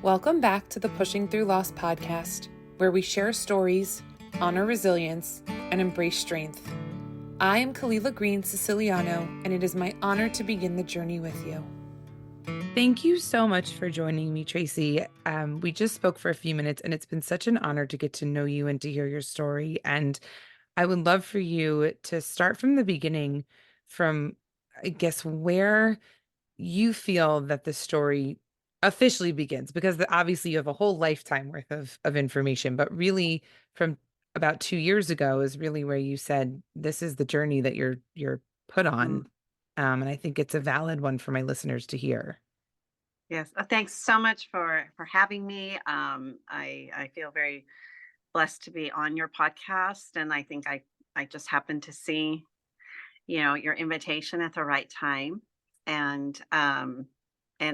Welcome back to the Pushing Through Loss podcast, where we share stories, honor resilience, and embrace strength. I am Kalila Green Siciliano, and it is my honor to begin the journey with you. Thank you so much for joining me, Tracy. We just spoke for a few minutes, and it's been such an honor to get to know you and to hear your story. And I would love for you to start from the beginning, from, I guess, where you feel that the story officially begins, because obviously you have a whole lifetime worth of information, but really from about 2 years ago is really where you said, this is the journey that you're put on. And I think it's a valid one for my listeners to hear. Yes. Thanks so much for having me. I feel very blessed to be on your podcast, and I think I just happened to see your invitation at the right time, and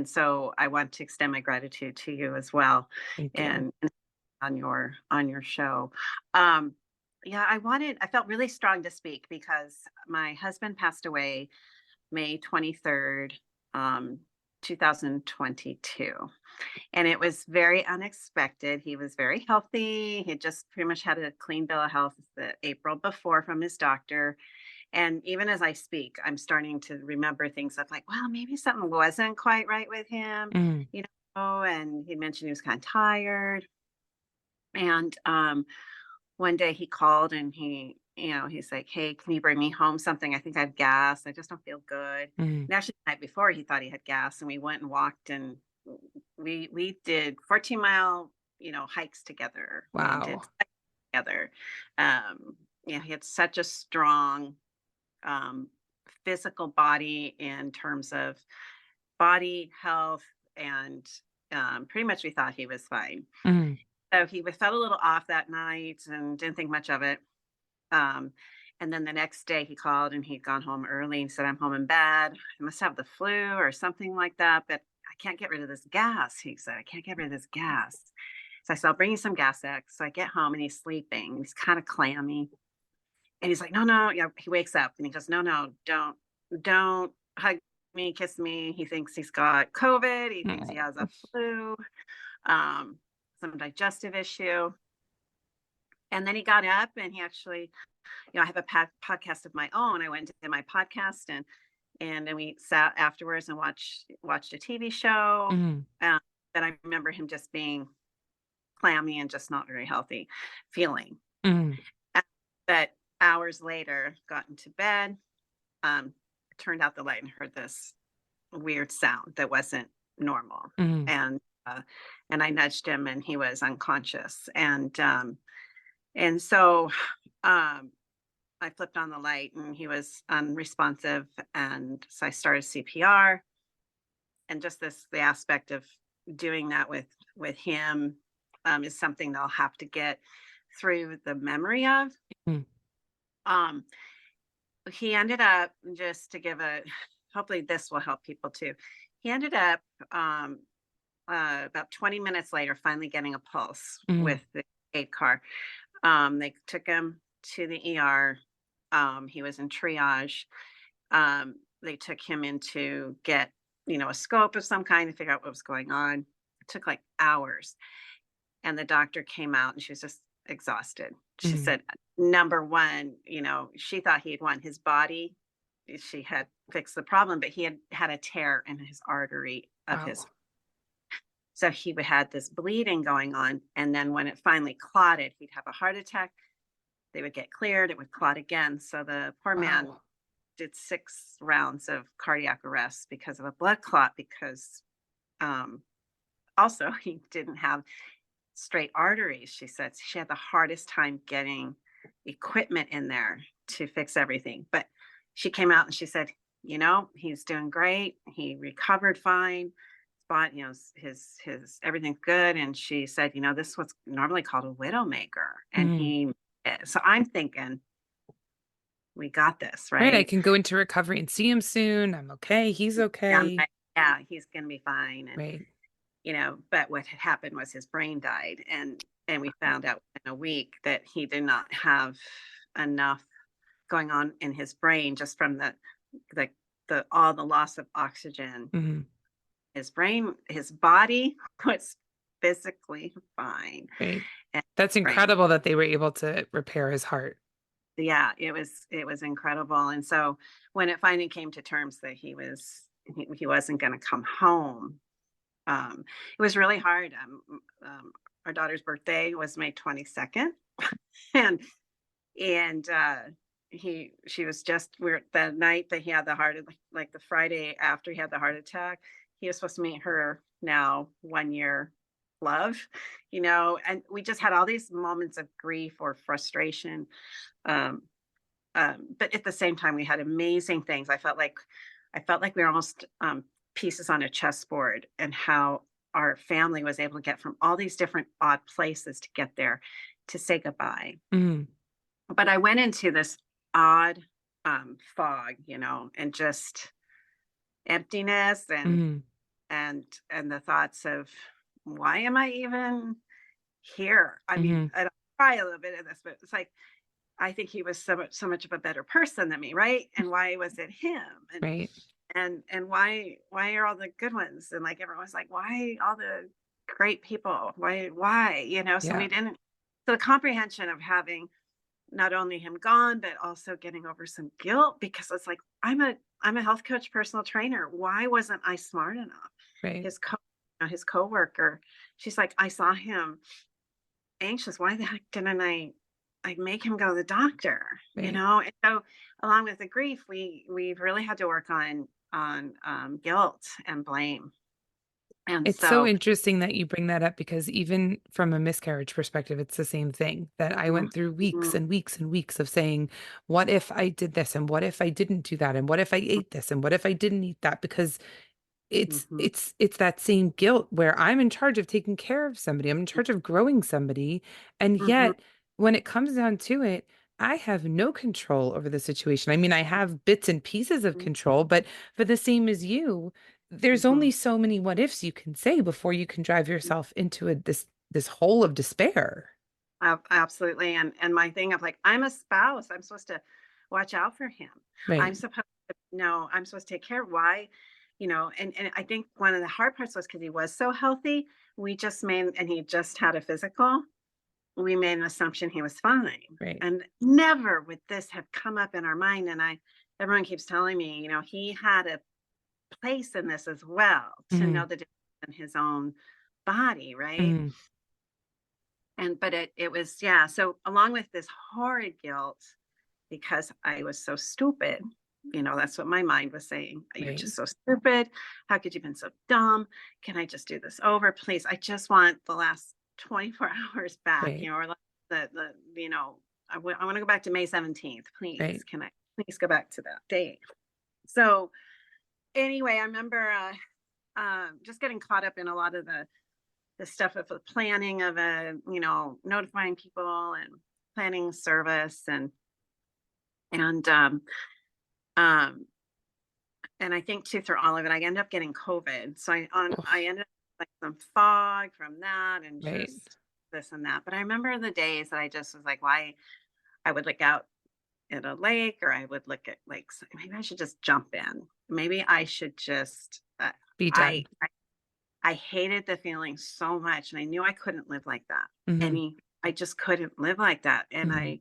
so I want to extend my gratitude to you as well, Thank you. and on your show. Yeah, I felt really strong to speak because my husband passed away May 23rd. 2022. And it was very unexpected. He was very healthy. He just pretty much had a clean bill of health the April before from his doctor. And even as I speak, I'm starting to remember things of like, well, maybe something wasn't quite right with him, Mm. and he mentioned he was kind of tired. And one day he called and he's like, hey, can you bring me home something? I think I have gas. I just don't feel good. Mm. And actually the night before he thought he had gas, and we went and walked, and we did 14-mile, hikes together and did Wow. together. He had such a strong um, physical body in terms of body health, and pretty much we thought he was fine. Mm. So he felt a little off that night and didn't think much of it. Um, and then the next day he called and he'd gone home early and said, I'm home in bed. I must have the flu or something like that, but I can't get rid of this gas. He said, I can't get rid of this gas. So I said, I'll bring you some Gas X. So I get home and he's sleeping. He's kind of clammy. And he's like, no. He wakes up and he goes, no, don't hug me, kiss me. He thinks he's got COVID. He thinks he has a flu, some digestive issue. And then he got up and he actually, I have a podcast of my own. I went to my podcast and then we sat afterwards and watched a TV show. Mm. But I remember him just being clammy and just not very healthy feeling. Mm. But hours later, got into bed, turned out the light and heard this weird sound that wasn't normal. Mm. And I nudged him and he was unconscious. And so I flipped on the light and he was unresponsive. And so I started CPR. And just the aspect of doing that with him is something they'll have to get through the memory of. Mm. He ended up, just to give hopefully this will help people too. He ended up about 20 minutes later, finally getting a pulse with the aid car. They took him to the ER. He was in triage. They took him in to get, a scope of some kind to figure out what was going on. It took like hours. And the doctor came out and she was just exhausted. She said, number one, she thought he had won his body. She had fixed the problem, but he had a tear in his artery of his. So he had this bleeding going on. And then when it finally clotted, he'd have a heart attack. They would get cleared. It would clot again. So the poor man did 6 rounds of cardiac arrest because of a blood clot, because also he didn't have straight arteries. She said she had the hardest time getting equipment in there to fix everything. But she came out and she said, he's doing great. He recovered fine. Spot, his everything's good. And she said, this is what's normally called a widowmaker. And so I'm thinking, we got this, right? I can go into recovery and see him soon. I'm okay. He's okay. Yeah, he's gonna be fine. And Right. But what had happened was his brain died, and we found out in a week that he did not have enough going on in his brain, just from the all the loss of oxygen. Mm-hmm. His brain, his body was physically fine. Right. And That's right. incredible that they were able to repair his heart. Yeah, it was incredible. And so when it finally came to terms that he wasn't going to come home, it was really hard. Our daughter's birthday was May 22nd, and and she was just we're the night that he had the heart, like the Friday after he had the heart attack, he was supposed to meet her now 1 year love, and we just had all these moments of grief or frustration. Um, but at the same time, we had amazing things. I felt like we were almost pieces on a chessboard, and how our family was able to get from all these different odd places to get there to say goodbye. Mhm. But I went into this odd fog, and just emptiness, and Mhm. and the thoughts of, why am I even here? I mean, Mhm. I cry a little bit in this, but it's like, I think he was so much of a better person than me, right? And why was it him? And Right. and why are all the good ones? And like everyone's like, why all the great people? Why? So Yeah. we didn't. So the comprehension of having not only him gone, but also getting over some guilt, because it's like, I'm a health coach, personal trainer. Why wasn't I smart enough? Right. His coworker, she's like, I saw him anxious. Why the heck didn't I make him go to the doctor? Right. And so, along with the grief, we've really had to work on guilt and blame. And It's so so, interesting that you bring that up because even from a miscarriage perspective, it's the same thing that I mm, went through weeks mm, and weeks and weeks of saying, what if I did this? And what if I didn't do that? And what if I ate this? And what if I didn't eat that? Because it's mhm, it's it's that same guilt where I'm in charge of taking care of somebody. I'm in charge of growing somebody. And mhm, yet when it comes down to it, I have no control over the situation. I mean, I have bits and pieces of mhm, control, but for the same as you, there's mhm. only so many what ifs you can say before you can drive yourself into this hole of despair. Absolutely. And my thing of like, I'm a spouse. I'm supposed to watch out for him. Right. I'm supposed to know, I'm supposed to take care of why, and I think one of the hard parts was because he was so healthy. And he just had a physical. We made an assumption he was fine. Right. And never would this have come up in our mind. And everyone keeps telling me, he had a place in this as well, to know Hmm. the difference in his own body, right? Hmm. But it was, yeah. So along with this horrid guilt, because I was so stupid, that's what my mind was saying. You're Right. just so stupid. How could you have been so dumb? Can I just do this over, please? I just want the last 24 hours back, Right. or like I want to go back to May 17th, please. Right. Can I please go back to that date? So anyway, I remember just getting caught up in a lot of the stuff of the planning of notifying people and planning service, and um and I think too, through all of it, I ended up getting COVID. So I Oof. ended up like some fog from that, and Right. just this and that. But I remember the days that I just was like, why I would look out at a lake, or I would look at lakes. Maybe I should just jump in. Maybe I should just Be I done. I hated the feeling so much, and I knew I couldn't live like that. Hmm. I just couldn't live like that. And Hmm. I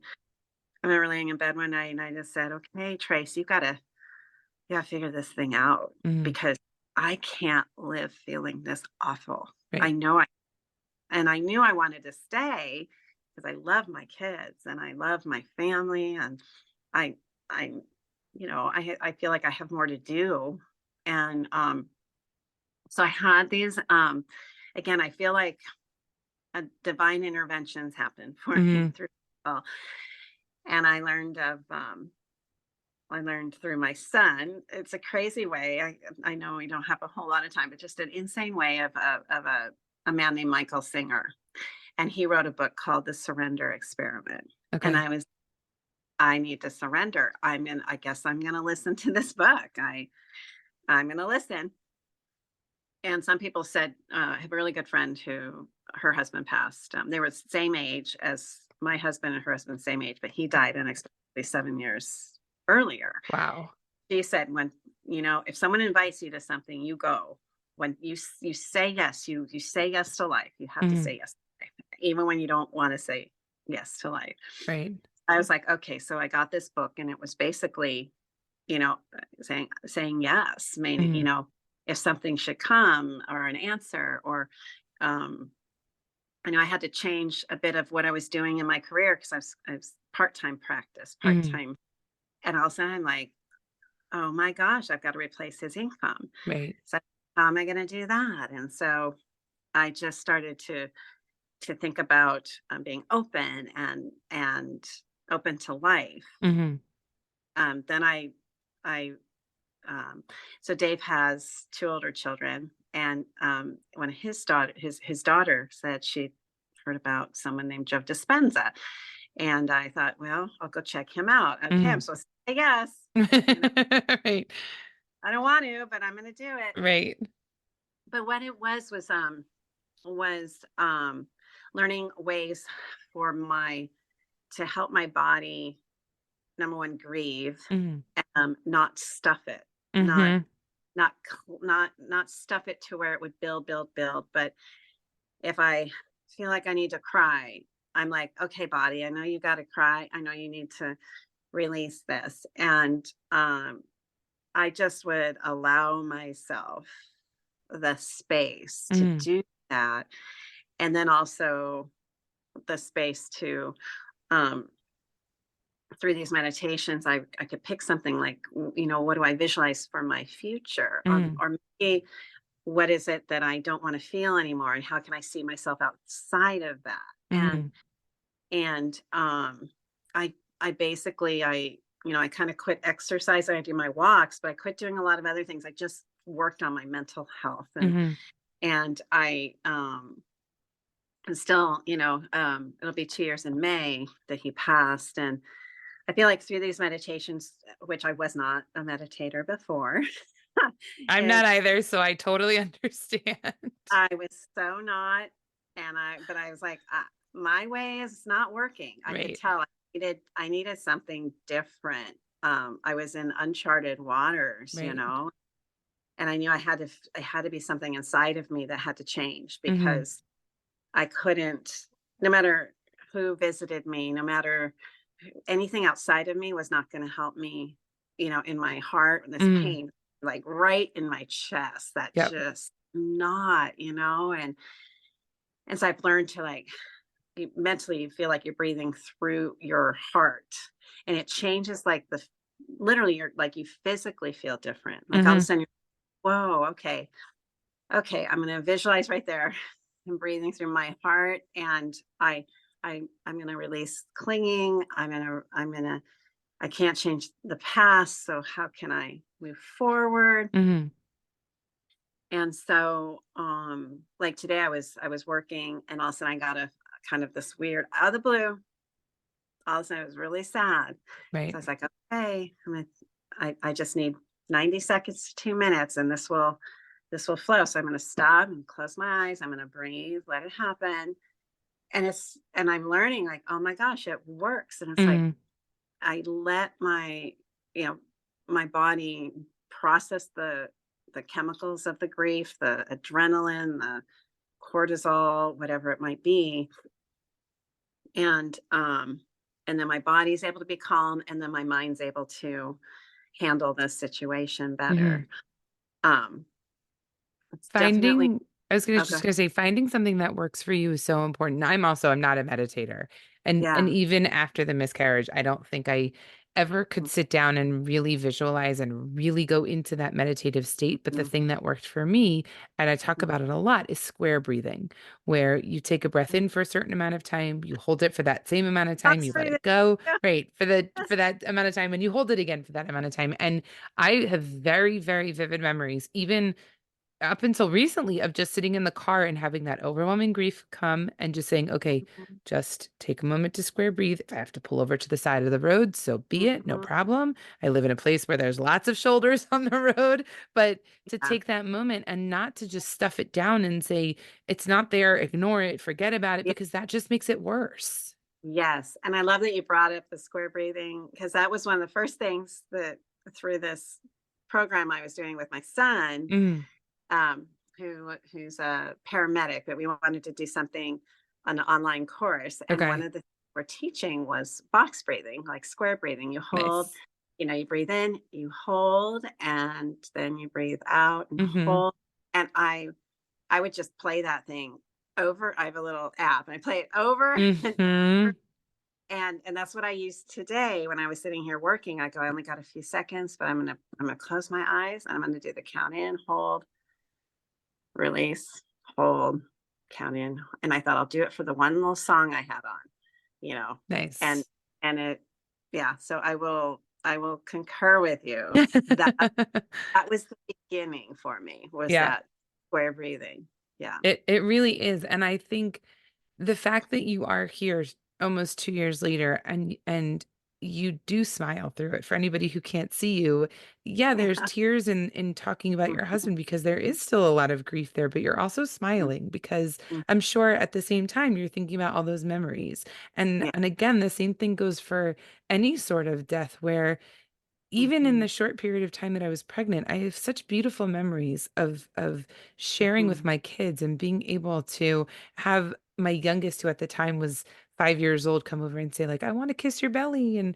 remember laying in bed one night, and I just said, "Okay, Trace, you gotta figure this thing out, Hmm. because I can't live feeling this awful. I Right. know I knew I wanted to stay, because I love my kids and I love my family, and I I I feel like I have more to do." And so I had these again, I feel like divine interventions happen for me Hmm. through all. And I learned through my son. It's a crazy way. I know we don't have a whole lot of time, but just an insane way of a man named Michael Singer. And he wrote a book called The Surrender Experiment. And Okay. I need to surrender. I guess I'm gonna listen to this book. I'm gonna listen. And some people said, I have a really good friend who her husband passed. They were the same age as my husband, and her husband, same age, but he died unexpectedly 7 years earlier. Wow. She said, if someone invites you to something, you go. when you say yes, you say yes to life. You have to Mhm. say yes to life, even when you don't want to say yes to life. Right. I was like, okay, so I got this book, and it was basically, saying yes. Meaning, Mhm. if something should come, or an answer, or um, I know I had to change a bit of what I was doing in my career, because I was part-time practice, Mhm. part-time, and all of a sudden I'm like, oh my gosh, I've got to replace his income. Right. So how am I going to do that? And so I just started to think about, being open, and open to life. Mhm. Then I so Dave has two older children, and when his daughter said she heard about someone named Joe Dispenza, and I thought, well, I'll go check him out. Okay, I'm Mhm. supposed to say yes. You know, Right. I don't want to, but I'm going to do it. Right. But what it was learning ways for my to help my body, number one, grieve, Mhm. not stuff it, not Mhm. not stuff it to where it would build. But if I feel like I need to cry, I'm like, okay, body, I know you got to cry. I know you need to release this. And I just would allow myself the space to Mhm. do that. And then also the space to, um, through these meditations, I could pick something like, what do I visualize for my future? Mhm. Or maybe, what is it that I don't want to feel anymore? And how can I see myself outside of that? And, Mhm. and, I, I basically, I kind of quit exercising. I do my walks, but I quit doing a lot of other things. I just worked on my mental health, Mhm. and and still, it'll be 2 years in May that he passed. And I feel like through these meditations, which I was not a meditator before, I'm is not either, so I totally understand. I was so not, but I was like, my way is not working. I could Right. tell I needed something different. I was in uncharted waters, Right. and I knew I had to be something inside of me that had to change, Mhm. because I couldn't, no matter who visited me, no matter anything outside of me was not going to help me, in my heart, and this Mhm. pain, like right in my chest, that Yep. just not, and so I've learned to, like, mentally, you feel like you're breathing through your heart, and it changes, like, literally, you're like, you physically feel different. Like, all of a Mhm. sudden, whoa, okay, okay, I'm going to visualize right there. I'm breathing through my heart, and I'm going to release clinging. I can't change the past, so how can I move forward? Mhm. And so, like today, I was working, and all of a sudden I got a kind of this weird, out of the blue. All of a sudden, I was really sad. So I Right. was like, okay, I just need 90 seconds to 2 minutes, and this will flow. So I'm going to stop and close my eyes. I'm going to breathe, let it happen. And I'm learning, like, oh my gosh, it works. And it's like, Mhm. I let you know, my body process the chemicals of the grief, the adrenaline, the cortisol, whatever it might be. And and then my body's able to be calm, and then my mind's able to handle the situation Mhm. better. Um, it's definitely Finding I was okay. gonna say finding something that works for you is so important. I'm not a meditator. And Yeah. even after the miscarriage, I don't think I ever could Mhm, sit down and really visualize and really go into that meditative state. But the thing mhm, that worked for me, and I talk mhm. about it a lot, is square breathing, where you take a breath in for a certain amount of time, you hold it for that same amount of time, Box you let breathing. it go, Yeah. right, for that amount of time, and you hold it again for that amount of time. And I have very, very vivid memories, even up until recently, of just sitting in the car and having that overwhelming grief come and just saying, okay, Mhm, just take a moment to square breathe. If I have to pull over to the side of the road, so be it, no mhm. problem. I live in a place where there's lots of shoulders on the road, but to Yeah. take that moment and not to just stuff it down and say, it's not there, ignore it, forget about it, Yeah. because that just makes it worse. Yes. And I love that you brought up the square breathing, because that was one of the first things that, through this program I was doing with my son, Mm, um, who's a paramedic, but we wanted to do something, an online course. And one Okay. of the things we're teaching was box breathing, like square breathing. You hold, Nice. you breathe in, you hold, and then you breathe out and Mm-hmm. hold. And I would just play that thing over. I have a little app and I play it over and Mm-hmm. over. And that's what I used today when I was sitting here working. I go, I only got a few seconds, but I'm gonna close my eyes and I'm gonna do the count in, hold, release, hold, count in. And I thought I'll do it for the one little song I had on, you know. And Nice. and it yeah, so I will concur with you. That was the beginning for me, was Yeah. that square breathing. Yeah. It really is. And I think the fact that you are here almost 2 years later and you do smile through it for anybody who can't see you. Yeah, there's Yeah. tears in talking about your Mhm, husband because there is still a lot of grief there, but you're also mhm, smiling because mhm. I'm sure at the same time you're thinking about all those memories. And Yeah. and again, the same thing goes for any sort of death where even in Mhm, the short period of time that I was pregnant, I have such beautiful memories of sharing with mhm. my kids and being able to have my youngest, who at the time was 5 years old, come over and say, like, I want to kiss your belly. And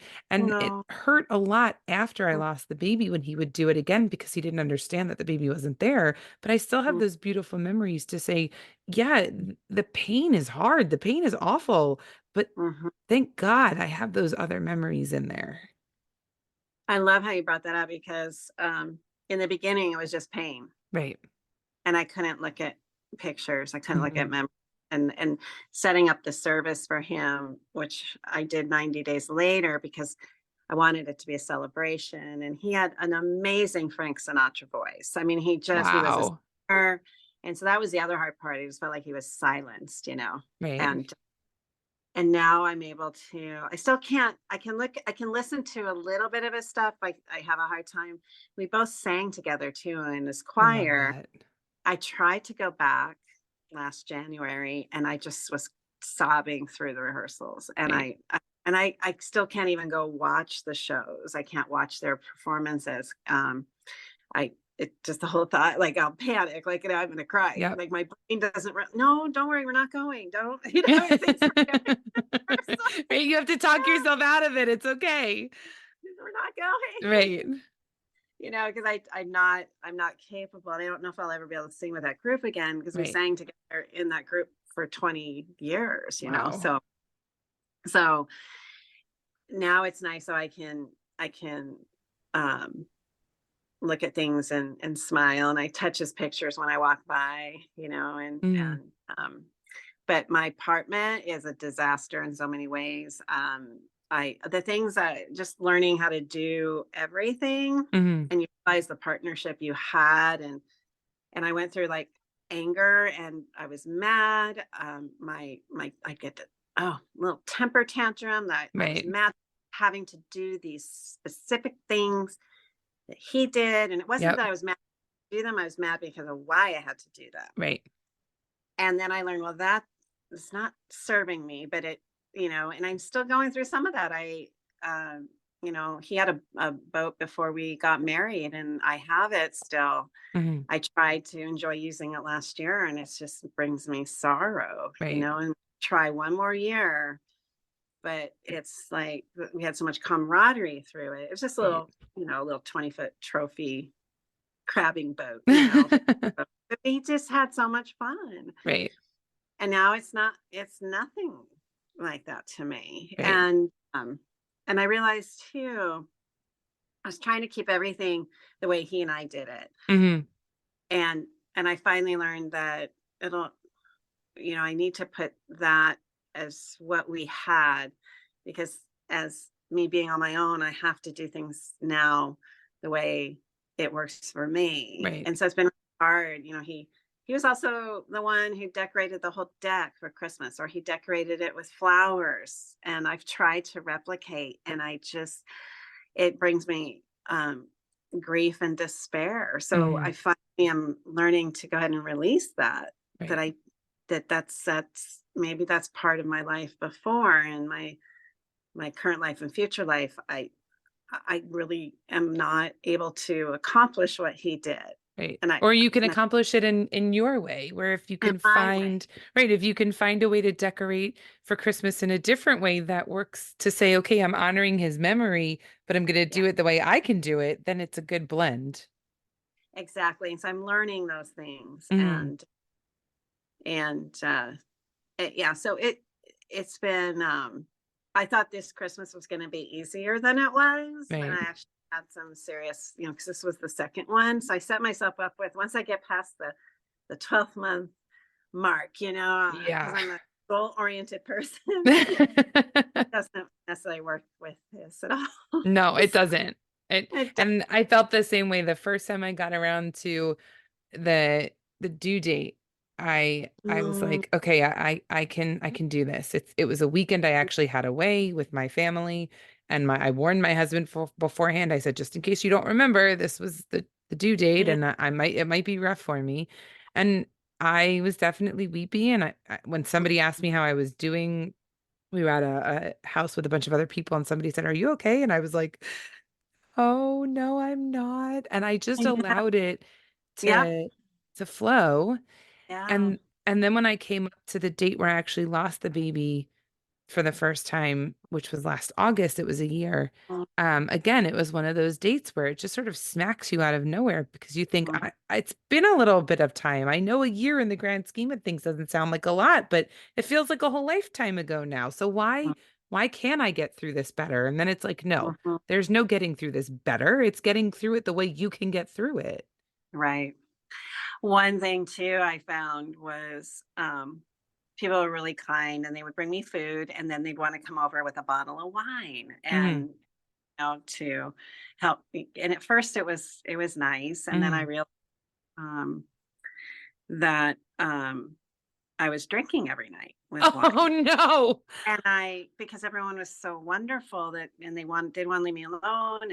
it No. hurt a lot after I lost the baby when he would do it again because he didn't understand that the baby wasn't there. But I still have Mhm, those beautiful memories to say, yeah, the pain is hard. The pain is awful. But mhm. thank God I have those other memories in there. I love how you brought that up because, in the beginning, it was just pain, Right. and I couldn't look at pictures. I couldn't look Mhm. at memories. And setting up the service for him, which I did 90 days later because I wanted it to be a celebration. And he had an amazing Frank Sinatra voice. I mean, he was a Wow. singer. And so that was the other hard part. It just felt like he was silenced. Right. And now I'm able to, I still can't, I can listen to a little bit of his stuff. I have a hard time. We both sang together too in this I love choir. that. I tried to go back last January and I just was sobbing through the rehearsals. And Right. I still can't even go watch the shows. I can't watch their performances. I it just the whole thought, like I'll panic, like I'm gonna cry. Yep. Like my brain doesn't no, don't worry, we're not going. Don't things are good. Right, you have to talk yourself out of it. It's okay. We're not going. Right. Because I'm not capable. And I don't know if I'll ever be able to sing with that group again because we Right. sang together in that group for 20 years. Wow. So now it's nice so I can um look at things and smile, and I touch his pictures when I walk by, Mm. and but my apartment is a disaster in so many ways. I the things that just learning how to do everything, Mhm. and you realize the partnership you had, and I went through like anger, and I was mad. My I get to little temper tantrum that I was Right. mad having to do these specific things that he did, and it wasn't Yep. that I was mad to do them. I was mad because of why I had to do them. Right. And then I learned, well, that is not serving me, but and I'm still going through some of that. He had a boat before we got married, and I have it still. Mhm. I tried to enjoy using it last year, and it just brings me sorrow, Right. and try one more year. But it's like we had so much camaraderie through it. It was just Right. a little 20-foot trophy crabbing boat. But we just had so much fun. Right. And now it's nothing like that to me. Right. And I realized too, I was trying to keep everything the way he and I did it. Mhm. And and I finally learned that it'll, I need to put that as what we had, because as me being on my own, I have to do things now the way it works for me. Right. And so it's been hard. He was also the one who decorated the whole deck for Christmas, or he decorated it with flowers. And I've tried to replicate, and it brings me grief and despair. So I Mhm. finally am learning to go ahead and release that. That Right. I that's maybe that's part of my life before, and my current life and future life. I really am not able to accomplish what he did. Right. And Or you can accomplish it in your way, where if you in can my way. find, right, if you can find a way to decorate for Christmas in a different way that works to say, okay, I'm honoring his memory, but I'm going to Yeah, do it the way I can do it, then it's a good blend. exactly. And so I'm learning those things, Mm, and yeah, so it's been I thought this Christmas was going to be easier than it was, and right. I actually had some serious, because this was the second one. So I set myself up with, once I get past the 12th month mark, because Yeah. I'm a goal oriented person, it doesn't necessarily work with this at all. No, it doesn't. It does. And I felt the same way the first time I got around to the the due date. I was Mm, like, okay, I can do this. It was a weekend I actually had away with my family, and my I warned my husband beforehand. I said, just in case you don't remember, this was the due date, yeah. and I might it might be rough for me. And I was definitely weepy, and when somebody asked me how I was doing, we were at a house with a bunch of other people, and somebody said, "Are you okay?" And I was like, "Oh no, I'm not." And I just Yeah. allowed it Yeah. to flow. Yeah. And then when I came up to the date where I actually lost the baby for the first time, which was last August, it was a year. Again, it was one of those dates where it just sort of smacks you out of nowhere because you think Mhm. it's been a little bit of time. I know a year in the grand scheme of things doesn't sound like a lot, but it feels like a whole lifetime ago now. So why can't I get through this better? And then it's like, no, Mhm. there's no getting through this better. It's getting through it the way you can get through it. Right. One thing too I found was, people were really kind, and they would bring me food, and then they'd want to come over with a bottle of wine, Hmm. and to help me. And at first it was nice, and then I Hmm. realized, um, that I was drinking every night with Oh wine. no. And because everyone was so wonderful, and didn't want to leave me alone,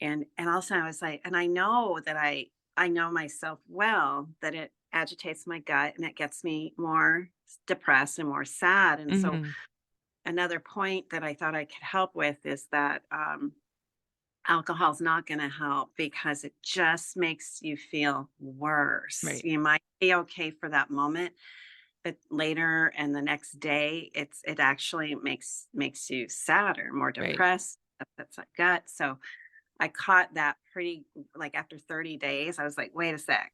and also I was like, and I know that I know myself well, that it agitates my gut and it gets me more depressed and more sad. And so Hmm. another point that I thought I could help with is that, alcohol's not going to help, because it just makes you feel worse. Right. You might be okay for that moment, but later and the next day, it actually makes you sadder, more Right. depressed. That's a gut. So I caught that pretty, like, after 30 days. I was like, wait a sec.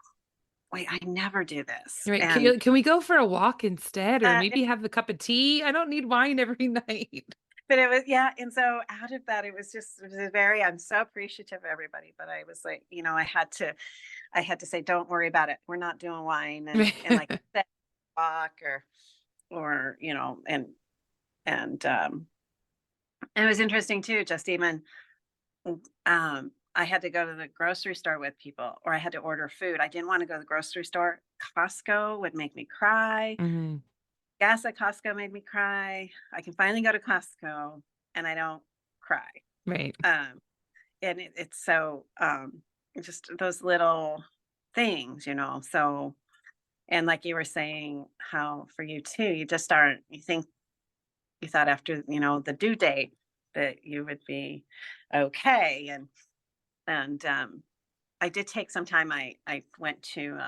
Wait, I never do this. Right. And Can we go for a walk instead, or it, maybe have a cup of tea? I don't need wine every night. but it was, yeah. And so out of that, it was a very, I'm so appreciative of everybody, but I was like, I had to say, don't worry about it. We're not doing wine. And like I said, walk, or, and it was interesting too, just even, I had to go to the grocery store with people, or I had to order food. I didn't want to go to the grocery store. Costco would make me cry. Hmm. Gas at Costco made me cry. I can finally go to Costco and I don't cry. Right. Um, and it's so, just those little things, So, and like you were saying, how for you too, you just aren't, you thought after, the due date that you would be okay. And I did take some time. I went to,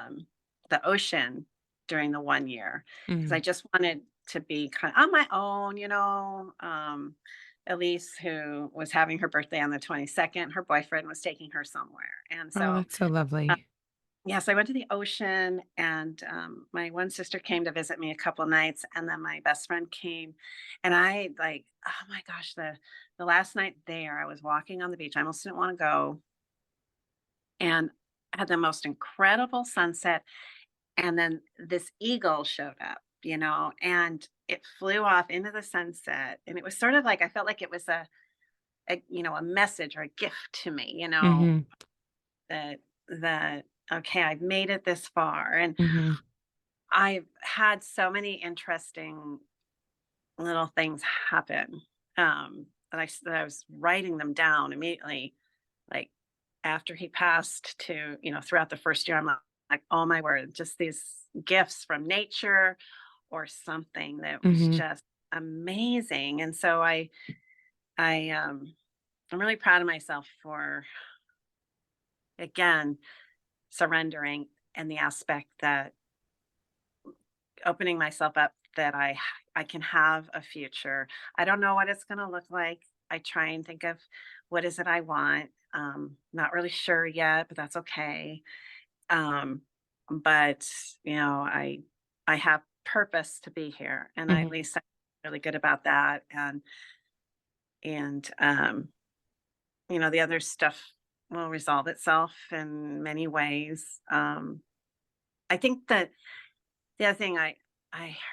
the ocean during the one year, because I Hmm. just wanted to be kind of on my own. Elise, who was having her birthday on the 22nd, her boyfriend was taking her somewhere, and Oh, so, that's so lovely. yes, I went to the ocean, and, my one sister came to visit me a couple nights, and then my best friend came, and I, like, oh my gosh, the last night there, I was walking on the beach. I almost didn't want to go, and had the most incredible sunset. And then this eagle showed up, and it flew off into the sunset. And it was sort of like, I felt like it was a message or a gift to me, Hmm. that okay, I've made it this far. And Hmm. I've had so many interesting little things happen. That I was writing them down immediately, like, after he passed, to, throughout the first year. I'm like, oh my word, just these gifts from nature or something that was Hmm. just amazing. And so I'm really proud of myself for, again, surrendering, and the aspect that opening myself up that I can have a future. I don't know what it's going to look like. I try and think of what is it I want. Not really sure yet, but that's okay. Um, but I have purpose to be here, and I, at Mhm. least I'm really good about that. And the other stuff will resolve itself in many ways. I think that the other thing I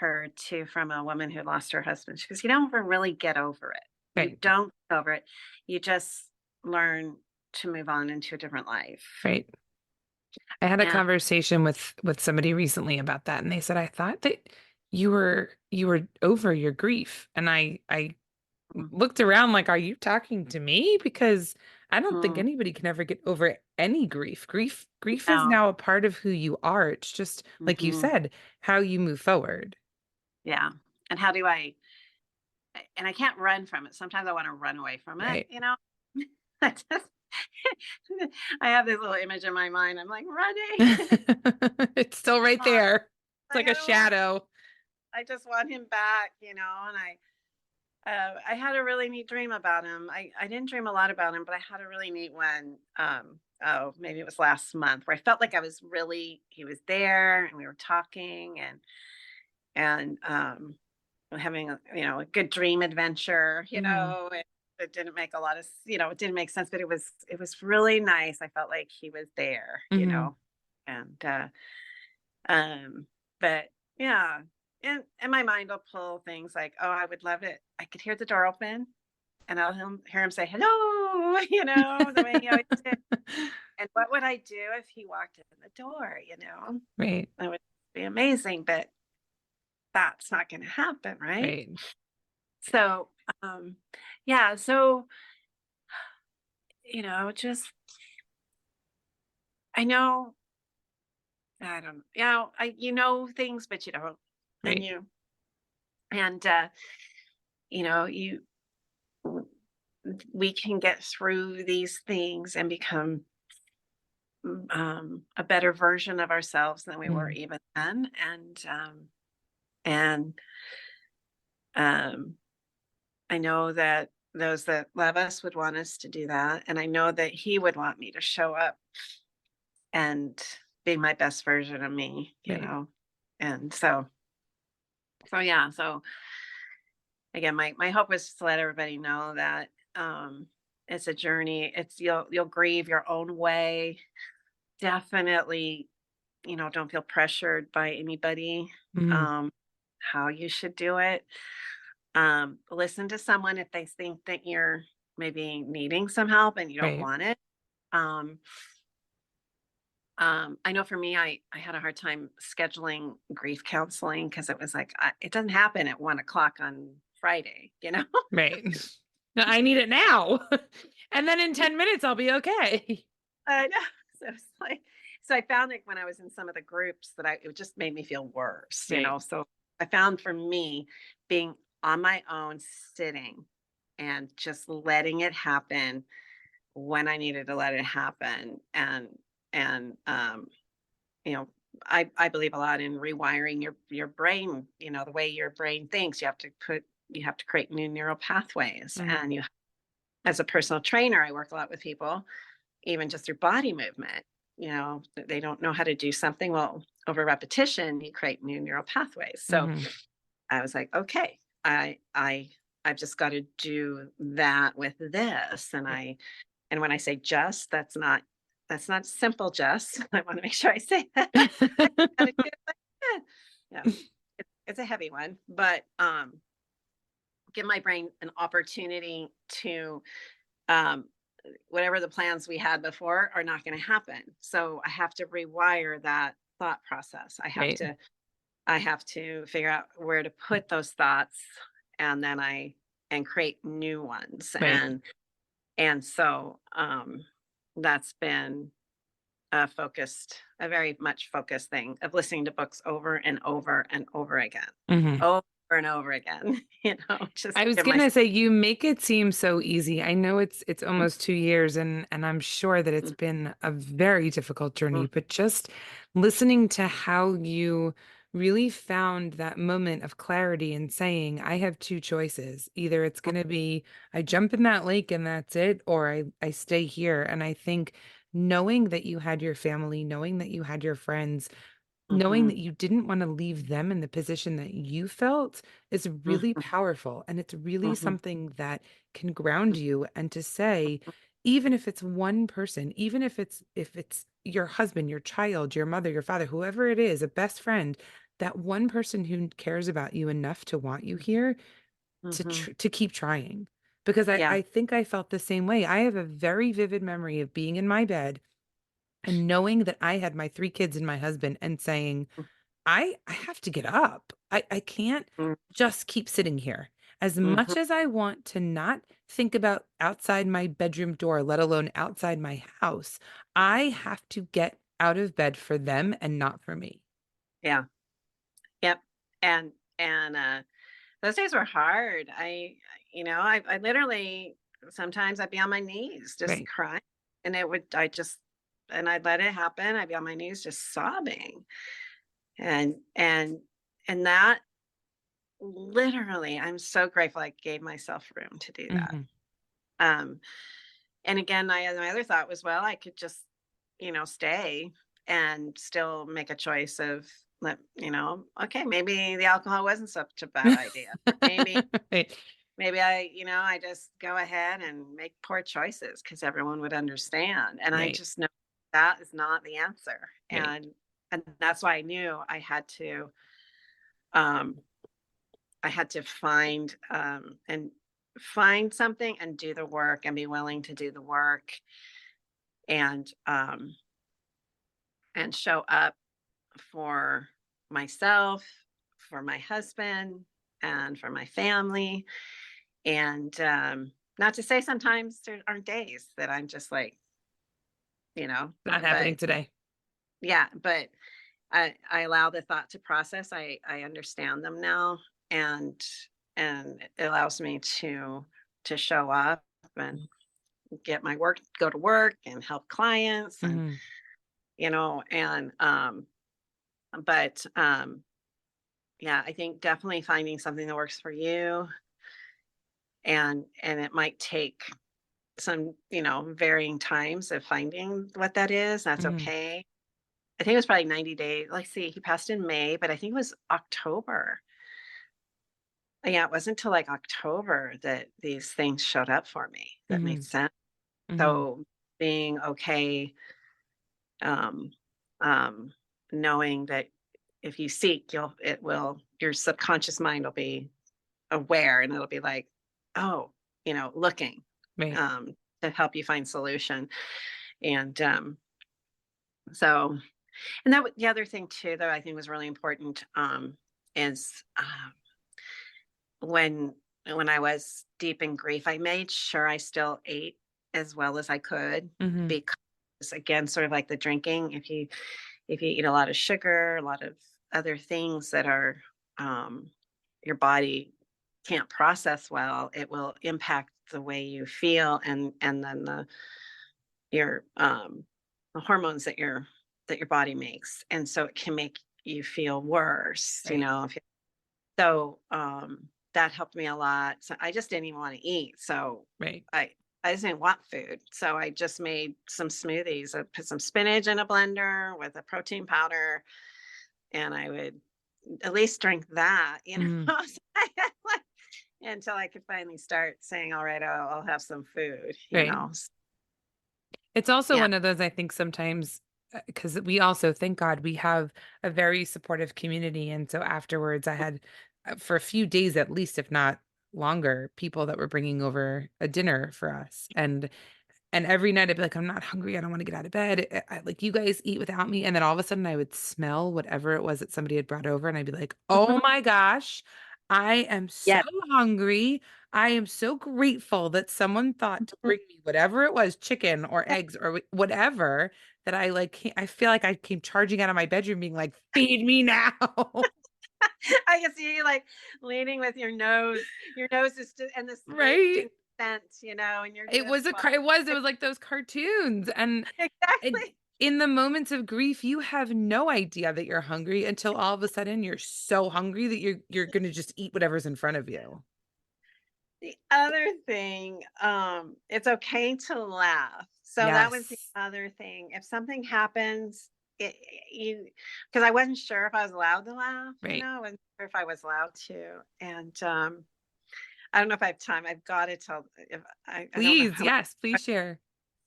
heard too from a woman who lost her husband, she goes, "You don't ever really get over it. You Right. don't get over it. You just learn to move on into a different life." Right. I had a And conversation with somebody recently about that, and they said, I thought that you were over your grief. And I looked around like, are you talking to me? Because I don't think mhm, anybody can ever get over any grief. Grief is no, now a part of who you are. It's just like you mhm, said, how you move forward. yeah. And how do and I can't run from it. Sometimes I want to run away from it, Right. I just I have this little image in my mind. I'm like running. It's still right there. It's like I a don't want shadow. I just want him back, and I had a really neat dream about him. I didn't dream a lot about him, but I had a really neat one. Oh, maybe it was last month, where I felt like he was there, and we were talking, and having a good dream adventure. Hmm. It didn't make a lot of it didn't make sense, but it was really nice. I felt like he was there, Hmm. and um, but yeah, and my mind will pull things like, oh, I would love it. I could hear the door open, and hear him say hello, the way he always did. And what would I do if he walked in the door? Right. That would be amazing, but that's not going to happen, right? Right. So, yeah. So, just I know. I don't. Things, but you don't, and Right. and you we can get through these things and become a better version of ourselves than we were Mm. even then. And I know that those that love us would want us to do that, and I know that he would want me to show up and be my best version of me. Right. And so yeah. So again, my hope is to let everybody know that it's a journey. You'll grieve your own way. Definitely, don't feel pressured by anybody, Mm. um, how you should do it. Listen to someone if they think that you're maybe needing some help and you don't Right. want it. Um, I know for me, I had a hard time scheduling grief counseling because it was like, it doesn't happen at 1 o'clock on Friday. Right. No, I need it now. And then in 10 minutes, I'll be okay. I know. So it's like, so I found like when I was in some of the groups that it just made me feel worse. Right. So I found for me being on my own, sitting and just letting it happen when I needed to let it happen. And you know, I believe a lot in rewiring your brain, the way your brain thinks. You have to create new neural pathways. Mhm. And as a personal trainer, I work a lot with people even just through body movement. They don't know how to do something. Well, over repetition, you create new neural pathways. So Mhm. I was like, okay, I've just got to do that with this. And when I say just, that's not simple. Just I want to make sure I say that. I gotta do it like that. Yeah, it's a heavy one, but give my brain an opportunity to um, whatever the plans we had before are not going to happen. So I have to rewire that thought process. I have Right. to I have to figure out where to put those thoughts, and then and create new ones. Right. And so that's been a very much focused thing of listening to books over and over and over again. Mhm. and over again, just I was give gonna myself. say you make it seem so easy. I know it's almost 2 years and I'm sure that it's Mhm, been a very difficult journey, mhm, but just listening to how you really found that moment of clarity and saying, I have two choices. Either it's gonna be I jump in that lake and that's it, or I stay here. And I think knowing that you had your family, knowing that you had your friends, knowing mhm, that you didn't want to leave them in the position that you felt is really mhm, powerful. And it's really mhm, something that can ground you. And to say, even if it's one person, even if it's your husband, your child, your mother, your father, whoever it is, a best friend, that one person who cares about you enough to want you here mhm. to keep trying. Because Yeah. I think I felt the same way. I have a very vivid memory of being in my bed and knowing that I had my three kids and my husband and saying, I have to get up. I can't Mhm, just keep sitting here. As mhm. much as I want to not think about outside my bedroom door, let alone outside my house, I have to get out of bed for them and not for me. Yeah. Yep. And those days were hard. I literally sometimes I'd be on my knees just Right. crying, and I'd let it happen. I'd be on my knees just sobbing, and and and that literally, I'm so grateful I gave myself room to do that. Hmm. Um, and again, my other thought was, well, I could just, stay and still make a choice of okay, maybe the alcohol wasn't such a bad idea. Or Right. maybe I just go ahead and make poor choices because everyone would understand. And I Right. just know that is not the answer. Right. And that's why I knew um I had to find something and do the work and be willing to do the work and um and show up for myself, for my husband, and for my family. And not to say sometimes there aren't days that I'm just like, Not happening but today. yeah, but I allow the thought to process. I understand them now, and it allows me to show up and get my work, go to work and help clients, and Hmm. you know, and but yeah, I think definitely finding something that works for you, and it might take some, varying times of finding what that is. That's Hmm. okay. I think it was probably 90 days. Let's see, he passed in May, but I think it was October. Yeah, it wasn't until like October that these things showed up for me that made Hmm. sense. Hmm. So being okay, um, um, knowing that if you seek, your subconscious mind will be aware, and it'll be like, oh, looking, Right. um, to help you find solution. And so, and the other thing too that I think was really important, is when I was deep in grief, I made sure I still ate as well as I could, Hmm. because again, sort of like the drinking, if you eat a lot of sugar, a lot of other things that are your body can't process well, it will impact the way you feel, and then your the hormones that your body makes, and so it can make you feel worse, Right. so, that helped me a lot. So I just didn't even wanna eat. So Right. I I just didn't want food. So I just made some smoothies. I put some spinach in a blender with a protein powder, and I would at least drink that, Hmm. So until I could finally start saying, "All right, I'll have some food," Right. It's also Yeah. one of those, I think sometimes, because we also, thank God, we have a very supportive community. And so afterwards, I had, for a few days at least, if not longer, people that were bringing over a dinner for us. And every night I'd be like, I'm not hungry. I don't want to get out of bed. Like, you guys eat without me. And then all of a sudden I would smell whatever it was that somebody had brought over. And I'd be like, oh Mhm. my gosh, I am so Yeah. hungry. I am so grateful that someone thought to Mhm. bring me whatever it was, chicken or eggs or whatever, that I like, I feel like I came charging out of my bedroom being like, feed me now. I can see you like leaning with your nose. Your nose is just, and this Right? lifting scent, and you're It just was a like, car it was like those cartoons, and it exactly. in the moments of grief, you have no idea that you're hungry until all of a sudden you're so hungry that you're gonna just eat whatever's in front of you. The other thing, it's okay to laugh. So that was the Yes. other thing. If something happens, it, you, because I wasn't sure if I was allowed to laugh, Right. I wasn't sure if I was allowed to. And I don't know if I have time. I've got to tell if I don't know Please, how much. yes, please share.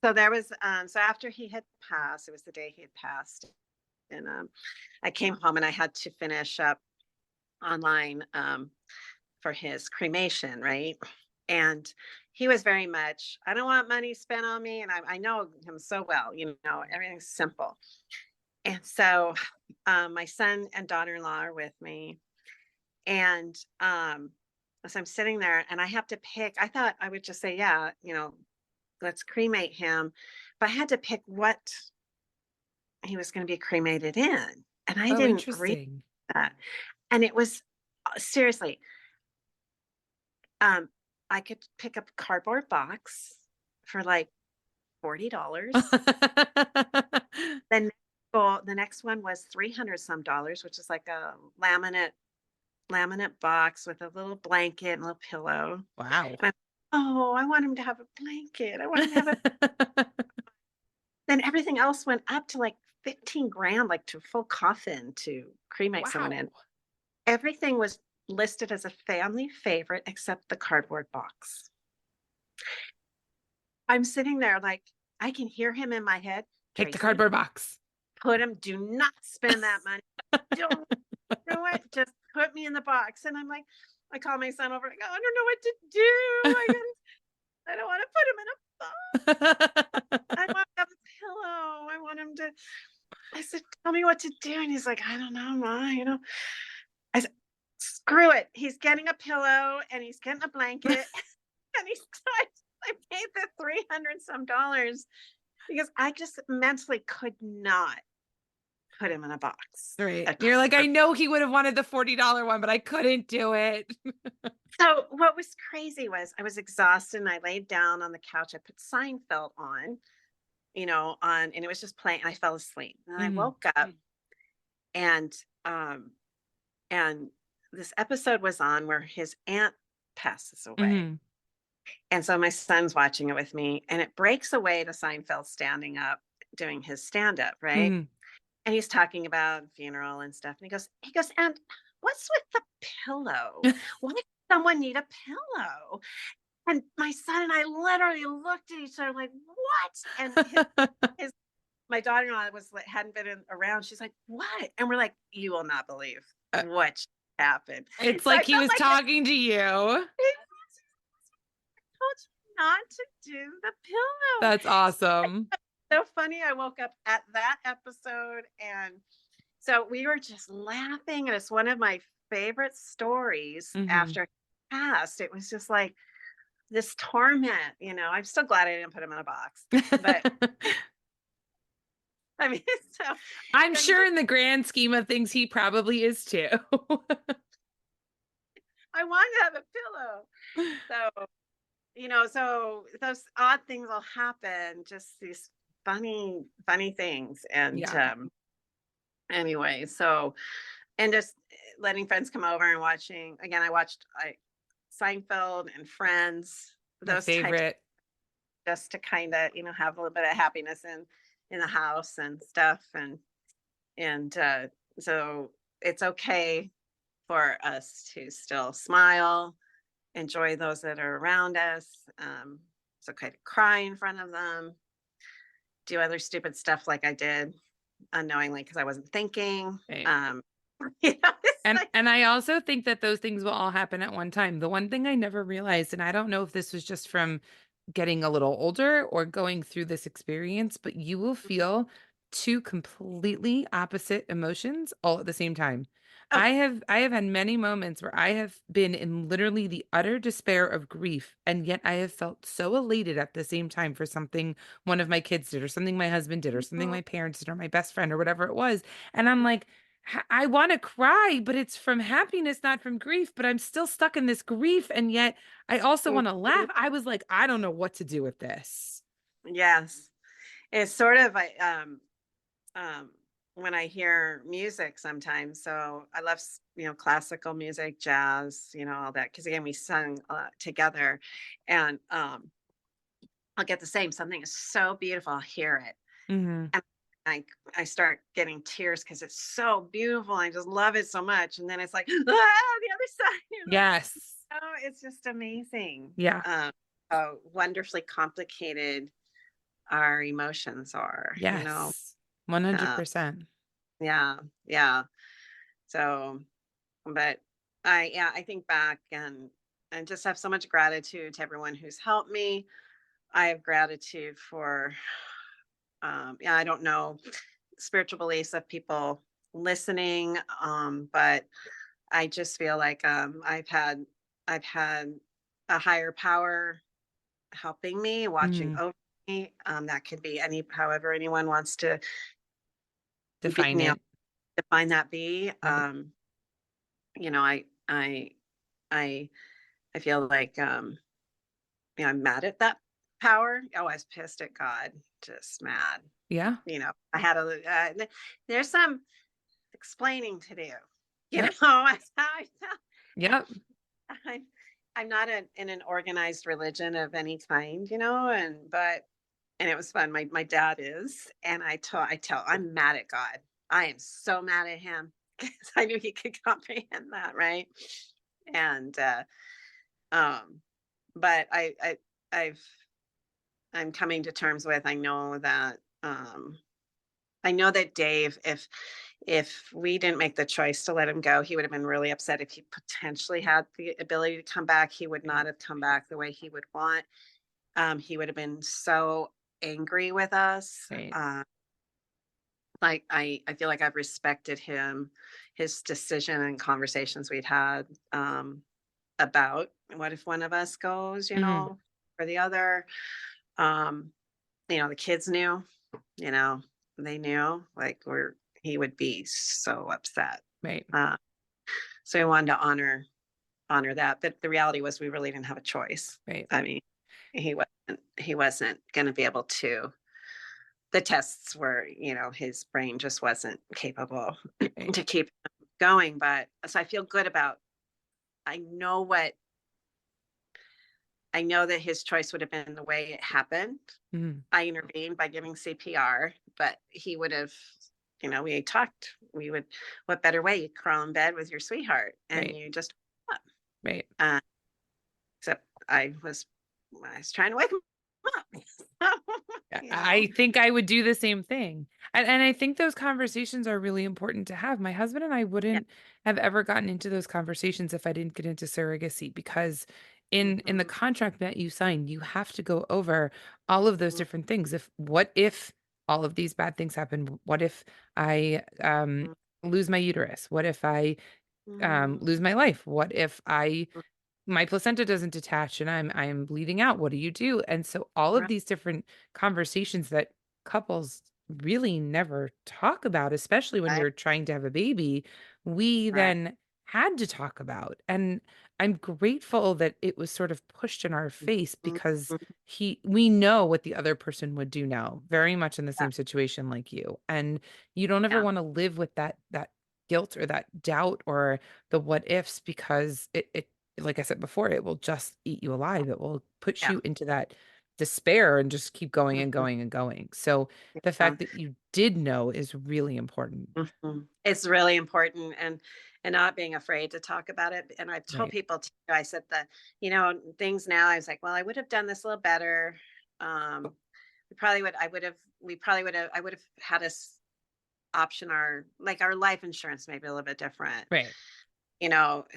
So there was so after he had passed, it was the day he had passed. And I came home and I had to finish up online for his cremation, right? And he was very much, I don't want money spent on me. And I know him so well, everything's simple. And so my son and daughter in law are with me. And so I'm sitting there and I have to pick. I thought I would just say, yeah, let's cremate him. But I had to pick what he was going to be cremated in. And I Oh, didn't read interesting. that. And it was seriously, um, I could pick up a cardboard box for like $40. Then the next one was 300 some dollars, which is like a laminate box with a little blanket and a little pillow. Wow. And oh, I want him to have a blanket. I want him to have a. Then everything else went up to like 15 grand, like to a full coffin to cremate someone Wow. in. Everything was listed as a family favorite except the cardboard box. I'm sitting there like I can hear him in my head. Take the Tracy, cardboard box. do not spend that money. Don't do it. Just put me in the box. And I'm like, I call my son over. I go, I don't know what to do. I don't want to put him in a box. I want to have a pillow. I want him to. I said, tell me what to do. And he's like, I don't know, Ma. I said, screw it. He's getting a pillow and he's getting a blanket. And I paid the 300 some dollars because I just mentally could not put him in a box. Right. You're like, I know he would have wanted the $40 one, but I couldn't do it. So what was crazy was I was exhausted and I laid down on the couch. I put Seinfeld on, and it was just playing. And I fell asleep. And I Mhm. woke up and um and this episode was on where his aunt passes away. Mhm. And so my son's watching it with me and it breaks away to Seinfeld standing up doing his stand up, right? Mhm. And he's talking about funeral and stuff. And he goes, and what's with the pillow? Why does someone need a pillow? And my son and I literally looked at each other like, what? And his my daughter-in-law hadn't been around. She's like, what? And we're like, you will not believe Uh, what happened. It's So I like he felt was like talking to you. told you not to do the pillow. That's awesome. So funny. I woke up at that episode and so we were just laughing. And it's one of my favorite stories Mhm. after he passed. It was just like this torment, I'm still glad I didn't put him in a box. But I mean, so I'm he sure just in the grand scheme of things, he probably is too. I wanted to have a pillow. So so those odd things will happen, just these funny things. And Yeah, anyway, so and just letting friends come over and watching again. I watched Seinfeld and Friends, my those types, favorite. just to kind of have a little bit of happiness in the house and stuff. And so it's okay for us to still smile, enjoy those that are around us. It's okay to cry in front of them, do other stupid stuff like I did unknowingly because I wasn't thinking. Right. It's And like, and I also think that those things will all happen at one time. The one thing I never realized, and I don't know if this was just from getting a little older or going through this experience, but you will feel two completely opposite emotions all at the same time. oh, I have had many moments where I have been in literally the utter despair of grief, and yet I have felt so elated at the same time for something one of my kids did or something my husband did or something mhm, my parents did or my best friend or whatever it was. And I'm like, I want to cry, but it's from happiness, not from grief, but I'm still stuck in this grief. And yet I also want to laugh. Mhm. I was like, I don't know what to do with this. Yes. It's sort of um, when I hear music sometimes. So I love, classical music, jazz, all that. Because again, we sung together, and I'll get the same. Something is so beautiful. I'll hear it, Hmm. and I I start getting tears because it's so beautiful. I just love it so much, and then it's like, the other side. Yes. Oh, it's just amazing. Yeah. How wonderfully complicated our emotions are. Yes. Uh, 100%. yeah, yeah. So, but I think back and just have so much gratitude to everyone who's helped me. I have gratitude for, yeah, I don't know spiritual beliefs of people listening, but I just feel like I've had a higher power helping me, watching Hmm. over me. That could be however anyone wants to be, Define it. define that be. Right. You know, I I I I feel like I'm mad at that power. Oh, I was pissed at God, just mad. Yeah. I had there's some explaining to do. Yep. I felt. Yep. I'm I'm not in an organized religion of any kind, and it was fun. My dad is, and I'm mad at God. I am so mad at him because I knew he could comprehend that, right? And um, but I've I'm coming to terms with. I know that Dave, if we didn't make the choice to let him go, he would have been really upset. If he potentially had the ability to come back, he would not have come back the way he would want. He would have been so angry with us. Right. Like I feel like I've respected him, his decision and conversations we'd had, about what if one of us goes, Hmm. or the other. Um, the kids knew, you know, they knew like he would be so upset. Right. Uh, so we wanted to honor that. But the reality was we really didn't have a choice. Right. I mean, he wasn't going to be able to. The tests were, his brain just wasn't capable Right. to keep going. But so I feel good about. I know what I know that his choice would have been the way it happened. Hmm. I intervened by giving CPR, but he would have, we talked. What better way? You crawl in bed with your sweetheart and Right. you just, Right. uh, except I was trying to wake him up. you know, I think I would do the same thing. And I think those conversations are really important to have. My husband and I yeah. wouldn't have ever gotten into those conversations if I didn't get into surrogacy because in the Mhm, contract that you signed, you have to go over all of those mhm, different things. What if all of these bad things happen? What if I lose my uterus? What if I mhm, lose my life? What if my placenta doesn't detach and I'm bleeding out. What do you do? And so all of right, these different conversations that couples really never talk about, especially when right, you're trying to have a baby, we right. then had to talk about. And I'm grateful that it was sort of pushed in our face Mhm, because mhm, we know what the other person would do now, very much in the yeah, same situation like you. And you don't ever yeah, want to live with that guilt or that doubt or the what ifs because it like I said before, it will just eat you alive. It will put yeah. you into that despair and just keep going and Mhm, going and going. So the yeah. fact that you did know is really important. Mhm. It's really important, and not being afraid to talk about it. And I've told Right. people too, I said that, things now, I was like, well, I would have done this a little better. Um, I would have had us option our life insurance maybe a little bit different, Right.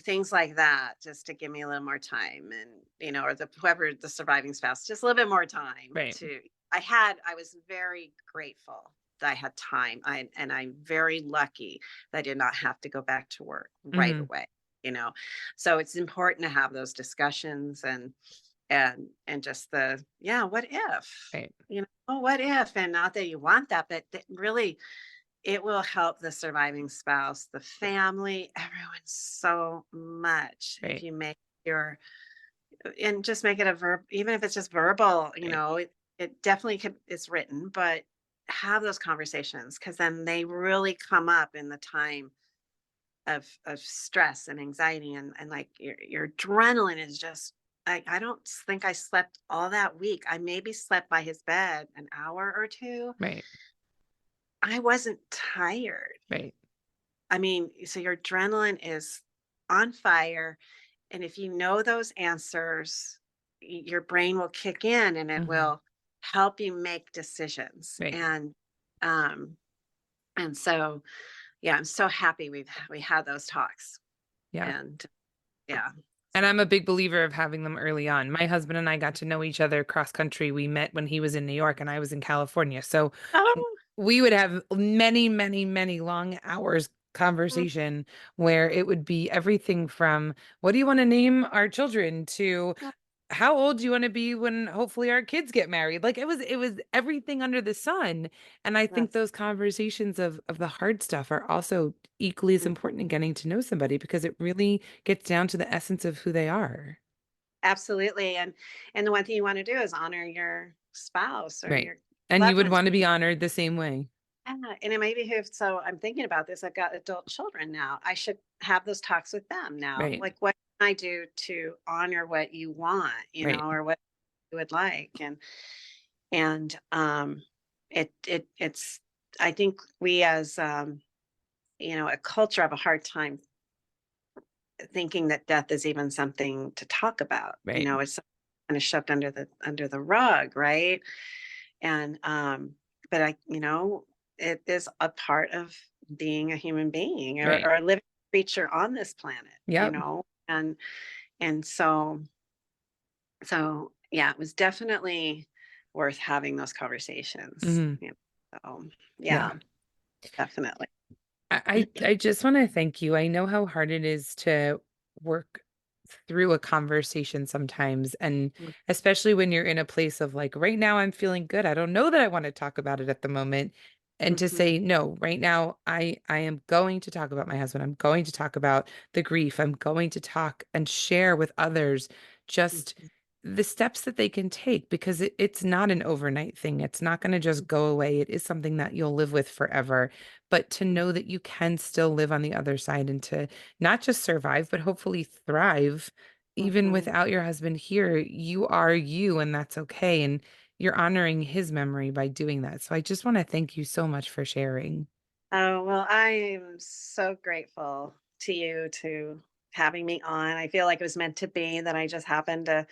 things like that, just to give me a little more time, and, or whoever the surviving spouse, just a little bit more time Right. to, I was very grateful that I had time. And I'm very lucky that I did not have to go back to work right Mhm. away, you know. So it's important to have those discussions, and just what if, Right. what if, and not that you want that, but that really, it will help the surviving spouse, the family, everyone so much if Right. you make your and just make it a verb, even if it's just verbal, Right. it definitely could, it's written, but have those conversations because then they really come up in the time of stress and anxiety and like your adrenaline is just I don't think I slept all that week. I maybe slept by his bed an hour or two. Right. I wasn't tired. Right. I mean, so your adrenaline is on fire. And if you know those answers, your brain will kick in and it Hmm. will help you make decisions. Right. Um, and so, yeah, I'm so happy we had those talks. Yeah. And yeah, And I'm so a big believer of having them early on. My husband and I got to know each other cross country. We met when he was in New York and I was in California. So oh, we would have many, many, many long hours mm, conversation where it would be everything from what do you want to name our children to mm, how old do you want to be when hopefully our kids get married? Like it was everything under the sun. And I think yes, those conversations of the hard stuff are also equally as mm, important in getting to know somebody because it really gets down to the essence of who they are. absolutely. And the one thing you want to do is honor your spouse or Right. your And you loved would ones. want to be honored the same way. Yeah, and it may behoove. So I'm thinking about this. I've got adult children now. I should have those talks with them now. Right. Like, what can I do to honor what you want, Right. or what you would like? And it's. I think we as a culture have a hard time thinking that death is even something to talk about. Right. It's kind of shoved under the rug, right? And but it is a part of being a human being or, Right. or a living creature on this planet, Yep. and so yeah, it was definitely worth having those conversations. Hmm. So Yeah. yeah, definitely. I just want to thank you. I know how hard it is to work through a conversation sometimes, and especially when you're in a place of like, right now I'm feeling good. I don't know that I want to talk about it at the moment. And to Mm-hmm. say, no, right now I am going to talk about my husband. I'm going to talk about the grief. I'm going to talk and share with others just the steps that they can take because it's not an overnight thing. It's not going to just go away. It is something that you'll live with forever, but to know that you can still live on the other side and to not just survive, but hopefully thrive even Mm-hmm. without your husband here. You are you, and that's okay. And you're honoring his memory by doing that. So I just want to thank you so much for sharing. Oh, well, I am so grateful to you to having me on. I feel like it was meant to be that I just happened to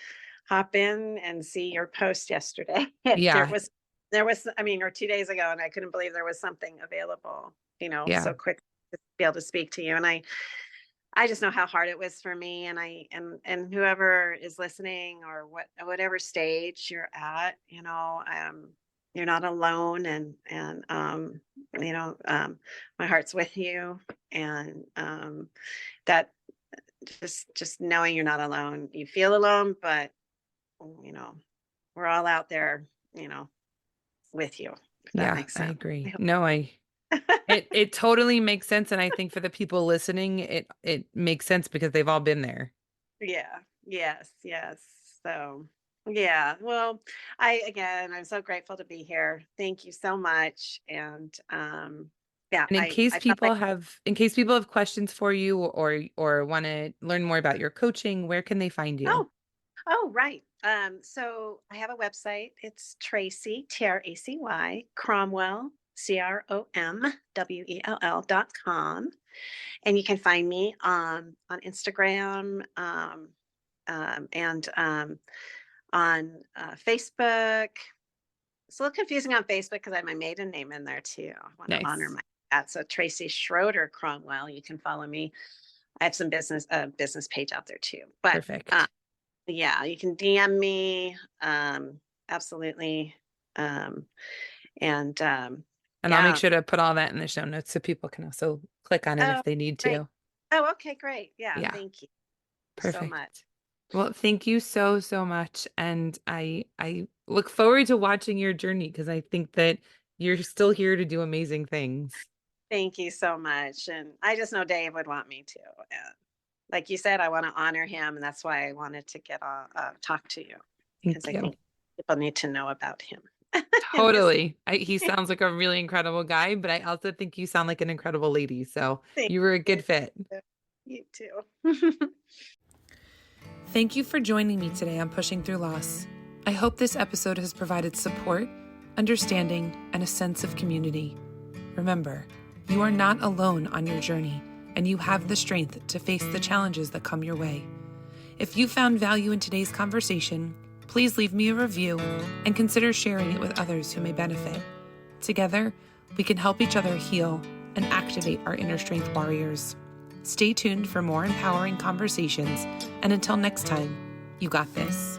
hop in and see your post yesterday. There Yeah. was there was I mean, or 2 days ago, and I couldn't believe there was something available, Yeah. so quick to be able to speak to you. And I just know how hard it was for me, and and whoever is listening or whatever stage you're at, you're not alone, and my heart's with you, and that just knowing you're not alone. You feel alone, but you know we're all out there, you know, with you. If that Yeah, makes I sense. I agree. hope. No, it totally makes sense. And I think for the people listening, it makes sense because they've all been there. Yeah. Yes. Yes. So, yeah. Well, I'm so grateful to be here. Thank you so much. And yeah, And I felt like, in case people have questions for you or want to learn more about your coaching, where can they find you? oh, oh, right. So I have a website. It's Tracy, Tracy, Cromwell, CROMWELL.com. And you can find me on Instagram, and on Facebook. It's a little confusing on Facebook because I have my maiden name in there too. I want to honor Nice. my that. So Tracy Schroeder Cromwell. You can follow me. I have some business page out there too. But Perfect. yeah, you can DM me. Absolutely. Um, and And I'll make yeah. sure to put all that in the show notes so people can also click on it Oh, if they need great. to. Oh, okay, great. Yeah, Yeah, thank you so much. perfect. Well, thank you so, so much. And I look forward to watching your journey because I think that you're still here to do amazing things. Thank you so much. And I just know Dave would want me to. And like you said, I want to honor him. And that's why I wanted to get talk to you, Thank because I you. think people need to know about him. And his Totally. He sounds like a really incredible guy, but I also think you sound like an incredible lady. So Thank you were a you. good fit. You too. Thank you for joining me today on Pushing Through Loss. I hope this episode has provided support, understanding, and a sense of community. Remember, you are not alone on your journey, and you have the strength to face the challenges that come your way. If you found value in today's conversation, please leave me a review and consider sharing it with others who may benefit. Together, we can help each other heal and activate our inner strength warriors. Stay tuned for more empowering conversations, and until next time, you got this.